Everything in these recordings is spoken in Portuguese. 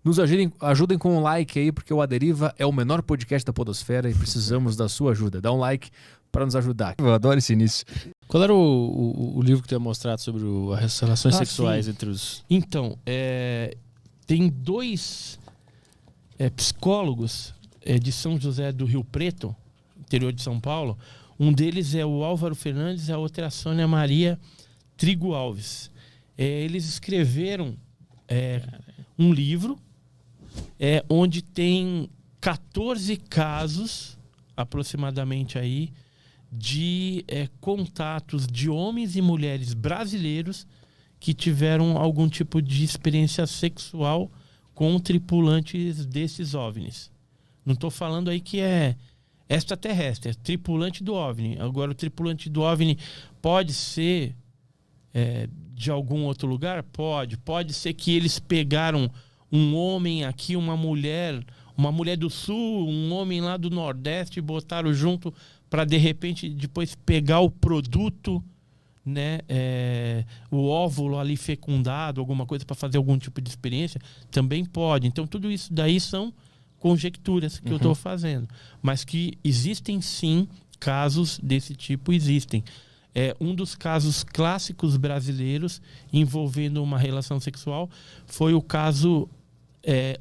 Nos ajudem com um like aí, porque o A Deriva é o menor podcast da podosfera e precisamos da sua ajuda. Dá um like para nos ajudar. Eu adoro esse início. Qual era o livro que tu ia mostrar sobre as relações sexuais entre os... Então, tem 2 psicólogos de São José do Rio Preto, interior de São Paulo. Um deles é o Álvaro Fernandes e a outra é a Sônia Maria Trigo Alves. Eles escreveram um livro onde tem 14 casos, aproximadamente aí, de contatos de homens e mulheres brasileiros que tiveram algum tipo de experiência sexual com tripulantes desses OVNIs. Não estou falando aí que é extraterrestre, é tripulante do OVNI. Agora, o tripulante do OVNI pode ser de algum outro lugar? Pode ser que eles pegaram um homem aqui, uma mulher do sul, um homem lá do nordeste e botaram junto para de repente depois pegar o produto, né, o óvulo ali fecundado, alguma coisa para fazer algum tipo de experiência, também pode. Então tudo isso daí são conjecturas que eu estou fazendo, mas que existem sim casos desse tipo, existem. Um dos casos clássicos brasileiros envolvendo uma relação sexual foi o caso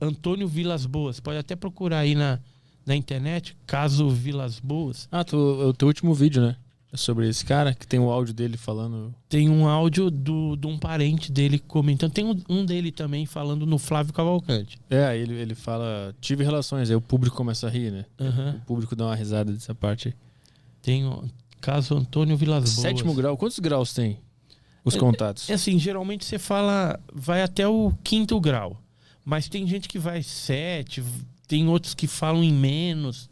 Antônio Vilas Boas. Pode até procurar aí na internet, caso Vilas Boas. O teu último vídeo, né? É sobre esse cara, que tem o áudio dele falando... Tem um áudio de um parente dele comentando. Tem um dele também falando no Flávio Cavalcante. Ele fala, tive relações, aí o público começa a rir, né? O público dá uma risada dessa parte. Tem o caso Antônio Vilas Boas. 7º grau, quantos graus tem os contatos? Assim, geralmente você fala, vai até o 5º grau. Mas tem gente que vai 7, tem outros que falam em menos.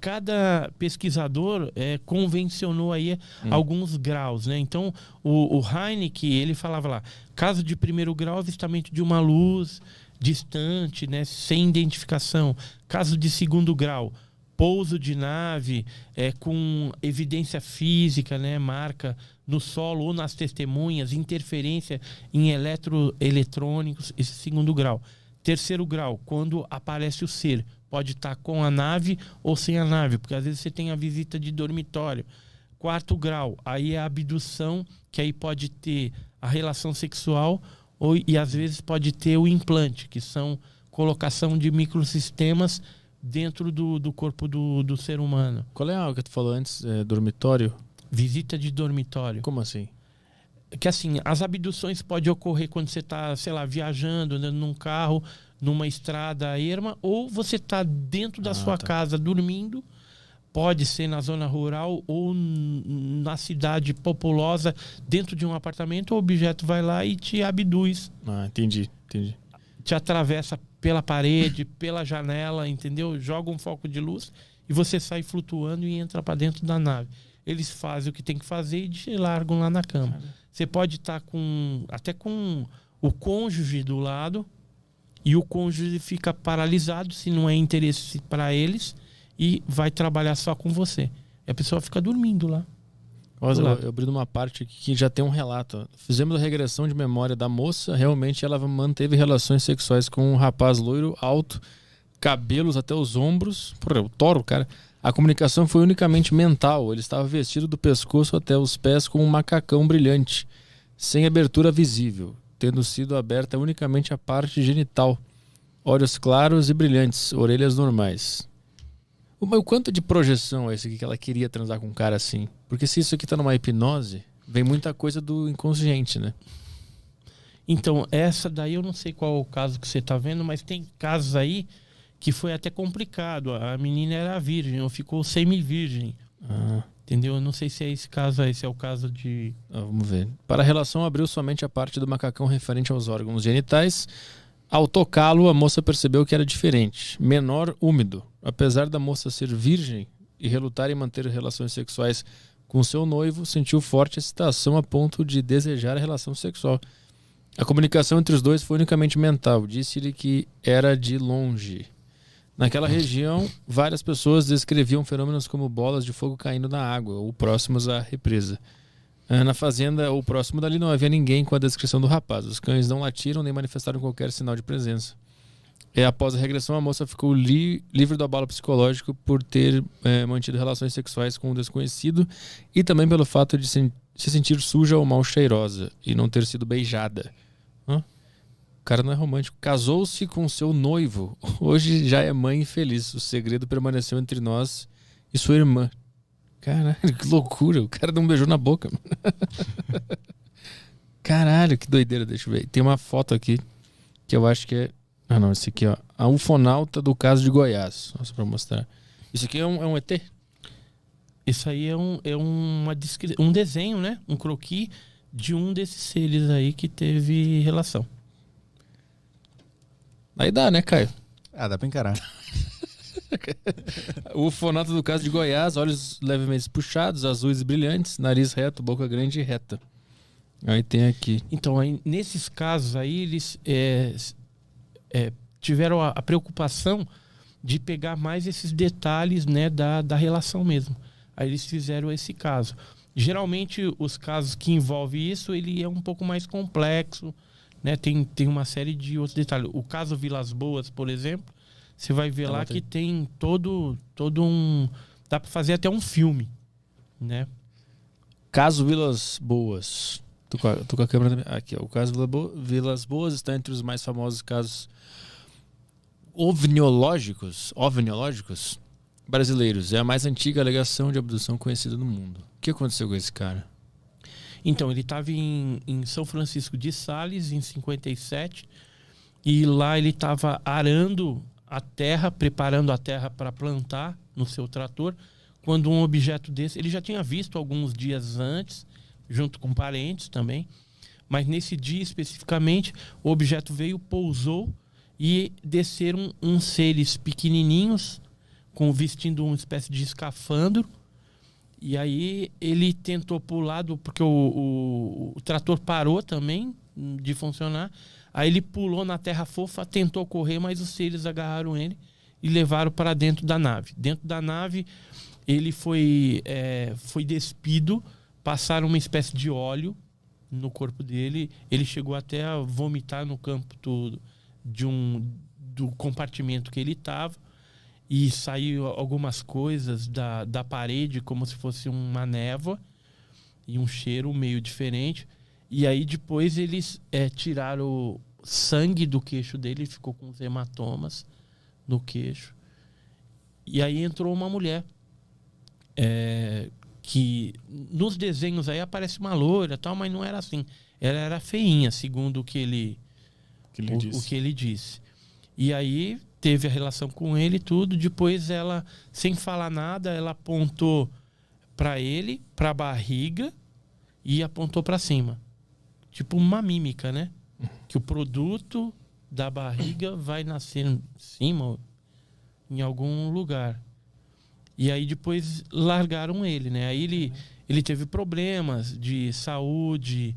Cada pesquisador convencionou aí alguns graus, né? Então, o Heineck, ele falava lá, caso de 1º grau, avistamento de uma luz distante, né? Sem identificação. Caso de 2º grau, pouso de nave com evidência física, né? Marca no solo ou nas testemunhas, interferência em eletrônicos, esse 2º grau. 3º grau, quando aparece o ser, pode estar com a nave ou sem a nave, porque às vezes você tem a visita de dormitório. 4º grau, aí é a abdução, que aí pode ter a relação sexual e às vezes pode ter o implante, que são colocação de microsistemas dentro do corpo do ser humano. Qual é a que tu falou antes? Dormitório? Visita de dormitório. Como assim? Que assim, as abduções podem ocorrer quando você está, sei lá, viajando, andando num carro, numa estrada erma, ou você está dentro da sua casa dormindo, pode ser na zona rural ou na cidade populosa, dentro de um apartamento, o objeto vai lá e te abduz. Entendi. Te atravessa pela parede, pela janela, entendeu? Joga um foco de luz e você sai flutuando e entra para dentro da nave. Eles fazem o que tem que fazer e te largam lá na cama. Você pode estar até com o cônjuge do lado e o cônjuge fica paralisado se não é interesse para eles e vai trabalhar só com você. E a pessoa fica dormindo lá. Eu abri uma parte aqui que já tem um relato. Fizemos a regressão de memória da moça. Realmente ela manteve relações sexuais com um rapaz loiro, alto, cabelos até os ombros. Eu toro, cara. A comunicação foi unicamente mental. Ele estava vestido do pescoço até os pés com um macacão brilhante, sem abertura visível, tendo sido aberta unicamente a parte genital. Olhos claros e brilhantes, orelhas normais. O quanto de projeção é esse aqui que ela queria transar com um cara assim? Porque se isso aqui tá numa hipnose, vem muita coisa do inconsciente, né? Então, essa daí eu não sei qual é o caso que você tá vendo, mas tem casos aí que foi até complicado. A menina era virgem, ou ficou semi-virgem. Entendeu? Eu não sei se é esse caso aí, se é o caso de... Vamos ver. Para a relação, abriu somente a parte do macacão referente aos órgãos genitais. Ao tocá-lo, a moça percebeu que era diferente. Menor, úmido. Apesar da moça ser virgem e relutar em manter relações sexuais com seu noivo, sentiu forte excitação a ponto de desejar a relação sexual. A comunicação entre os dois foi unicamente mental. Disse-lhe que era de longe. Naquela região, várias pessoas descreviam fenômenos como bolas de fogo caindo na água ou próximos à represa. Na fazenda ou próximo dali não havia ninguém com a descrição do rapaz. Os cães não latiram nem manifestaram qualquer sinal de presença. Após a regressão, a moça ficou livre do abalo psicológico por ter mantido relações sexuais com um desconhecido e também pelo fato de se sentir suja ou mal cheirosa e não ter sido beijada. O cara não é romântico. Casou-se com seu noivo. Hoje já é mãe feliz. O segredo permaneceu entre nós e sua irmã. Caralho, que loucura. O cara deu um beijo na boca. Caralho, que doideira. Deixa eu ver. Tem uma foto aqui que eu acho que é... Ah, não. Esse aqui, ó. A ufonauta do caso de Goiás. Nossa, pra mostrar. Isso aqui é um ET? Isso aí é um desenho, né? Um croquis de um desses seres aí que teve relação. Aí dá, né, Caio? Dá pra encarar. O ufonauta do caso de Goiás, olhos levemente puxados, azuis e brilhantes, nariz reto, boca grande e reta. Aí tem aqui. Então, aí, nesses casos aí, eles tiveram a preocupação de pegar mais esses detalhes, né, da relação mesmo. Aí eles fizeram esse caso. Geralmente, os casos que envolvem isso, ele é um pouco mais complexo, né? Tem uma série de outros detalhes. O caso Vilas Boas, por exemplo, você vai ver lá que tem todo um... Dá para fazer até um filme, né? Caso Vilas Boas. Tô com a câmera também. Aqui, ó. O caso Vilas Boas está entre os mais famosos casos ovniológicos brasileiros. É a mais antiga alegação de abdução conhecida no mundo. O que aconteceu com esse cara? Então, ele estava em São Francisco de Sales, em 57, e lá ele estava arando a terra, preparando a terra para plantar no seu trator, quando um objeto desse, ele já tinha visto alguns dias antes, junto com parentes também, mas nesse dia especificamente, o objeto veio, pousou e desceram uns seres pequenininhos, vestindo uma espécie de escafandro. E aí ele tentou pular, porque o trator parou também de funcionar. Aí ele pulou na terra fofa, tentou correr, mas os seres agarraram ele e levaram para dentro da nave. Dentro da nave ele foi despido, passaram uma espécie de óleo no corpo dele. Ele chegou até a vomitar no campo do compartimento que ele estava. E saiu algumas coisas da parede, como se fosse uma névoa e um cheiro meio diferente. E aí depois eles tiraram o sangue do queixo dele, ficou com os hematomas no queixo. E aí entrou uma mulher, que nos desenhos aí aparece uma loira e tal, mas não era assim. Ela era feinha, segundo o que ele disse. E aí teve a relação com ele e tudo. Depois ela, sem falar nada, ela apontou para ele, para a barriga e apontou para cima. Tipo uma mímica, né? Que o produto da barriga vai nascer em cima, em algum lugar. E aí depois largaram ele, né? Aí ele teve problemas de saúde,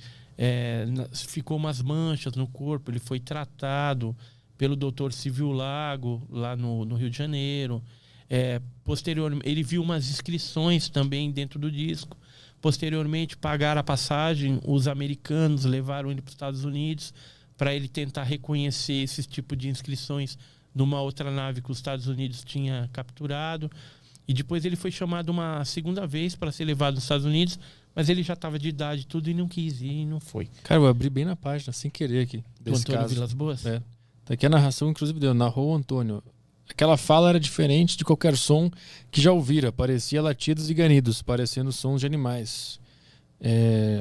ficou umas manchas no corpo, ele foi tratado pelo Dr. Silvio Lago, lá no Rio de Janeiro. Posteriormente, ele viu umas inscrições também dentro do disco. Posteriormente, pagaram a passagem, os americanos levaram ele para os Estados Unidos para ele tentar reconhecer esse tipo de inscrições numa outra nave que os Estados Unidos tinha capturado. E depois ele foi chamado uma segunda vez para ser levado aos Estados Unidos, mas ele já estava de idade e tudo e não quis ir e não foi. Cara, eu abri bem na página, sem querer aqui. Desse Antônio caso. Vilas Boas? Tá aqui a narração, inclusive, narrou o Antônio. Aquela fala era diferente de qualquer som que já ouvira. Parecia latidos e ganidos, parecendo sons de animais.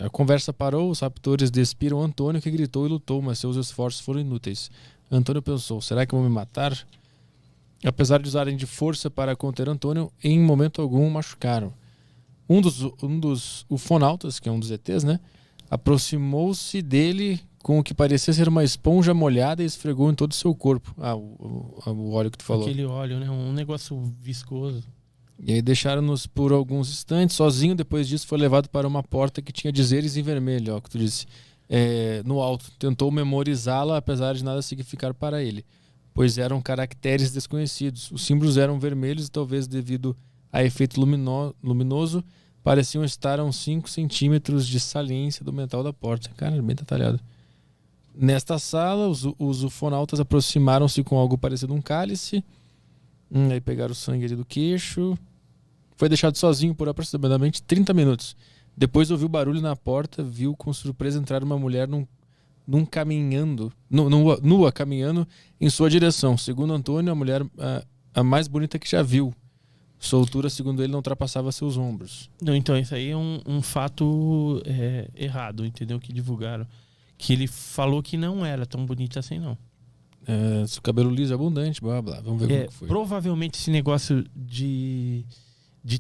A conversa parou, os raptores despiram Antônio, que gritou e lutou, mas seus esforços foram inúteis. Antônio pensou, será que vão me matar? Apesar de usarem de força para conter Antônio, em momento algum o machucaram. Um dos ufonautas, que é um dos ETs, né, aproximou-se dele com o que parecia ser uma esponja molhada e esfregou em todo o seu corpo. O óleo que tu falou. Aquele óleo, né? Um negócio viscoso. E aí deixaram-nos por alguns instantes. Sozinho, depois disso, foi levado para uma porta que tinha dizeres em vermelho, ó, que tu disse, no alto. Tentou memorizá-la, apesar de nada significar para ele, pois eram caracteres desconhecidos. Os símbolos eram vermelhos e talvez devido a efeito luminoso, pareciam estar a uns 5 centímetros de saliência do metal da porta. Cara, bem detalhado. Nesta sala, os ufonautas aproximaram-se com algo parecido a um cálice. Aí pegaram o sangue ali do queixo. Foi deixado sozinho por aproximadamente 30 minutos. Depois ouviu barulho na porta, viu com surpresa entrar uma mulher nua caminhando em sua direção. Segundo Antônio, a mulher a mais bonita que já viu. Sua altura, segundo ele, não ultrapassava seus ombros. Não, então, isso aí é um fato errado, entendeu? Que divulgaram. Que ele falou que não era tão bonita assim, não. Seu cabelo liso, abundante, blá blá. Vamos ver como que foi. Provavelmente esse negócio de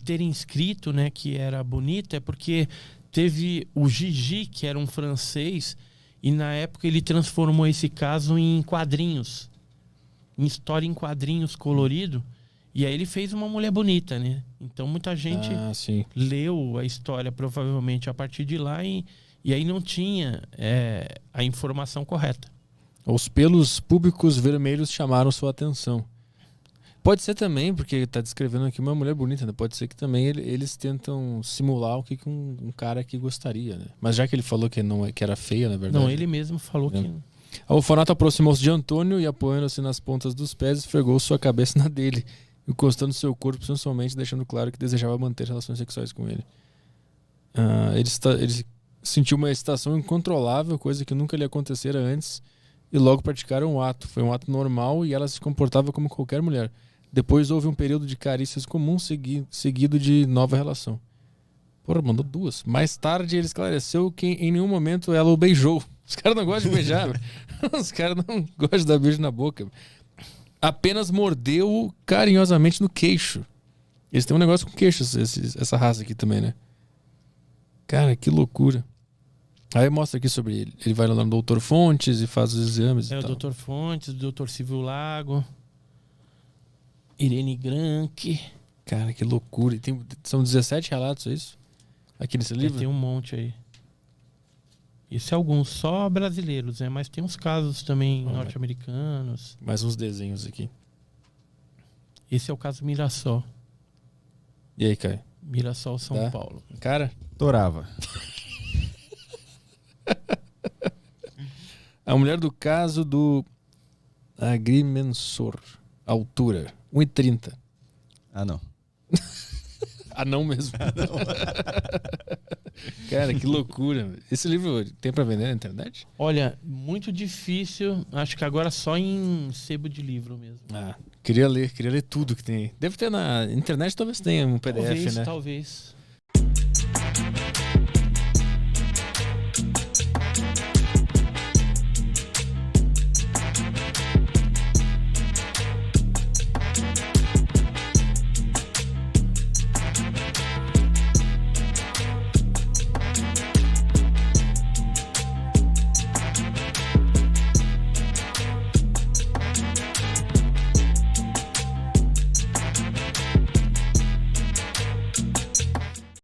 terem escrito, né, que era bonita é porque teve o Gigi, que era um francês, e na época ele transformou esse caso em quadrinhos, em história em quadrinhos colorido, e aí ele fez uma mulher bonita, né? Então muita gente leu a história provavelmente a partir de lá e aí não tinha a informação correta. Os pelos públicos vermelhos chamaram sua atenção. Pode ser também, porque está descrevendo aqui uma mulher bonita, né? Pode ser que também eles tentam simular o que um cara aqui gostaria, né? Mas já que ele falou que era feia, na verdade. Não, ele mesmo falou que não. O ufonato aproximou-se de Antônio e, apoiando-se nas pontas dos pés, esfregou sua cabeça na dele, encostando seu corpo sensualmente, deixando claro que desejava manter relações sexuais com ele. Ele sentiu uma excitação incontrolável, coisa que nunca lhe acontecera antes, e logo praticaram o ato. Foi um ato normal e ela se comportava como qualquer mulher. Depois houve um período de carícias comum seguido de nova relação. Porra, mandou 2. Mais tarde ele esclareceu que em nenhum momento ela o beijou. Os caras não gostam de beijar. Os caras não gostam de dar beijo na boca. Apenas mordeu carinhosamente no queixo. Eles têm um negócio com queixos, essa raça aqui também, né? Cara, que loucura. Aí mostra aqui sobre ele. Ele vai lá no Dr. Fontes e faz os exames e tal. O Dr. Fontes, o Dr. Silvio Lago, Irene Granke. Cara, que loucura. São 17 relatos, é isso? Aqui nesse livro? Tem um monte aí. Isso é alguns, só brasileiros, né? Mas tem uns casos também norte-americanos. Mais uns desenhos aqui. Esse é o caso Mirassol. E aí, Caio? Mirassol, São Paulo. Cara? Torava. A mulher do caso do agrimensor. Altura, 1,30. Ah, não. Ah, não mesmo. Ah, não. Cara, que loucura. Esse livro tem pra vender na internet? Olha, muito difícil. Acho que agora só em sebo de livro mesmo. Queria ler tudo que tem aí. Deve ter na internet, talvez tenha um PDF, né? Talvez.